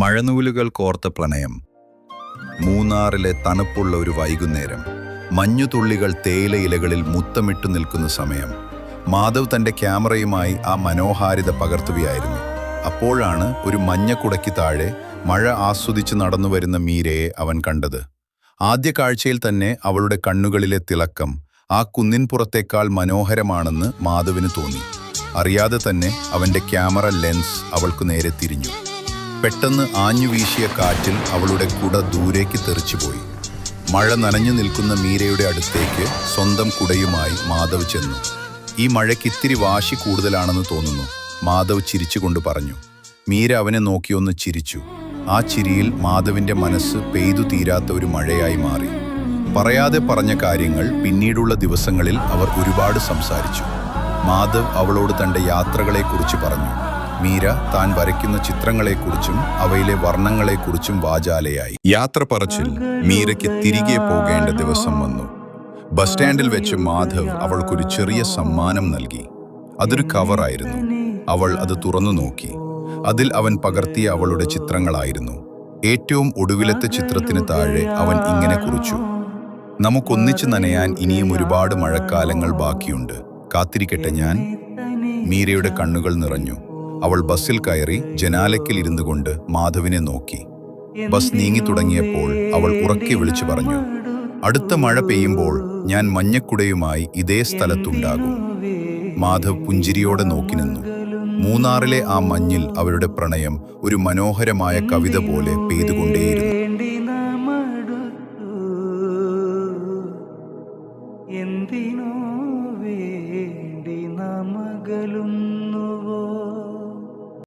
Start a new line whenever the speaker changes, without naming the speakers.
മഴനൂലുകൾ കോർത്ത പ്രണയം. മൂന്നാറിലെ തണുപ്പുള്ള ഒരു വൈകുന്നേരം. മഞ്ഞുതുള്ളികൾ തേയില ഇലകളിൽ മുത്തമിട്ടു നിൽക്കുന്ന സമയം. മാധവ് തൻ്റെ ക്യാമറയുമായി ആ മനോഹാരിത പകർത്തുകയായിരുന്നു. അപ്പോഴാണ് ഒരു മഞ്ഞക്കുടയ്ക്ക് താഴെ മഴ ആസ്വദിച്ച് നടന്നുവരുന്ന മീരയെ അവൻ കണ്ടത്. ആദ്യ കാഴ്ചയിൽ തന്നെ അവളുടെ കണ്ണുകളിലെ തിളക്കം ആ കുന്നിൻപുറത്തേക്കാൾ മനോഹരമാണെന്ന് മാധവിന് തോന്നി. അറിയാതെ തന്നെ അവൻ്റെ ക്യാമറ ലെൻസ് അവൾക്കു നേരെ തിരിഞ്ഞു. പെട്ടെന്ന് ആഞ്ഞു വീശിയ കാറ്റിൽ അവളുടെ കുട ദൂരേക്ക് തെറിച്ചുപോയി. മഴ നനഞ്ഞു നിൽക്കുന്ന മീരയുടെ അടുത്തേക്ക് സ്വന്തം കുടയുമായി മാധവ് ചെന്നു. ഈ മഴയ്ക്ക് ഇത്തിരി വാശി കൂടുതലാണെന്ന് തോന്നുന്നു, മാധവ് ചിരിച്ചുകൊണ്ട് പറഞ്ഞു. മീര അവനെ നോക്കിയൊന്ന് ചിരിച്ചു. ആ ചിരിയിൽ മാധവിൻ്റെ മനസ്സ് പെയ്തു തീരാത്ത ഒരു മഴയായി മാറി. പറയാതെ പറഞ്ഞ കാര്യങ്ങൾ പിന്നീടുള്ള ദിവസങ്ങളിൽ അവർ ഒരുപാട് സംസാരിച്ചു. മാധവ് അവളോട് തൻ്റെ യാത്രകളെക്കുറിച്ച് പറഞ്ഞു. മീര താൻ വരയ്ക്കുന്ന ചിത്രങ്ങളെക്കുറിച്ചും അവയിലെ വർണ്ണങ്ങളെക്കുറിച്ചും വാചാലയായി. യാത്ര പറച്ചിൽ മീരയ്ക്ക് തിരികെ പോകേണ്ട ദിവസം വന്നു. ബസ് സ്റ്റാൻഡിൽ വെച്ച് മാധവ് അവൾക്കൊരു ചെറിയ സമ്മാനം നൽകി. അതൊരു കവറായിരുന്നു. അവൾ അത് തുറന്നു നോക്കി. അതിൽ അവൻ പകർത്തിയ അവളുടെ ചിത്രങ്ങളായിരുന്നു. ഏറ്റവും ഒടുവിലത്തെ ചിത്രത്തിന് താഴെ അവൻ ഇങ്ങനെ കുറിച്ചു: നമുക്കൊന്നിച്ച് നനയാൻ ഇനിയും ഒരുപാട് മഴക്കാലങ്ങൾ ബാക്കിയുണ്ട്, കാത്തിരിക്കട്ടെ ഞാൻ. മീരയുടെ കണ്ണുകൾ നിറഞ്ഞു. അവൾ ബസ്സിൽ കയറി ജനാലയ്ക്കിൽ ഇരുന്നു കൊണ്ട് മാധവിനെ നോക്കി. ബസ് നീങ്ങി തുടങ്ങിയപ്പോൾ അവൾ ഉറക്കെ വിളിച്ചു പറഞ്ഞു: അടുത്ത മഴ പെയ്യുമ്പോൾ ഞാൻ മഞ്ഞക്കുടയുമായി ഇതേ സ്ഥലത്തുണ്ടാകും. മാധവ് പുഞ്ചിരിയോടെ നോക്കി നിന്നു. മൂന്നാറിലെ ആ മഞ്ഞിൽ അവരുടെ പ്രണയം ഒരു മനോഹരമായ കവിത പോലെ പെയ്തുകൊണ്ടേയിരുന്നു.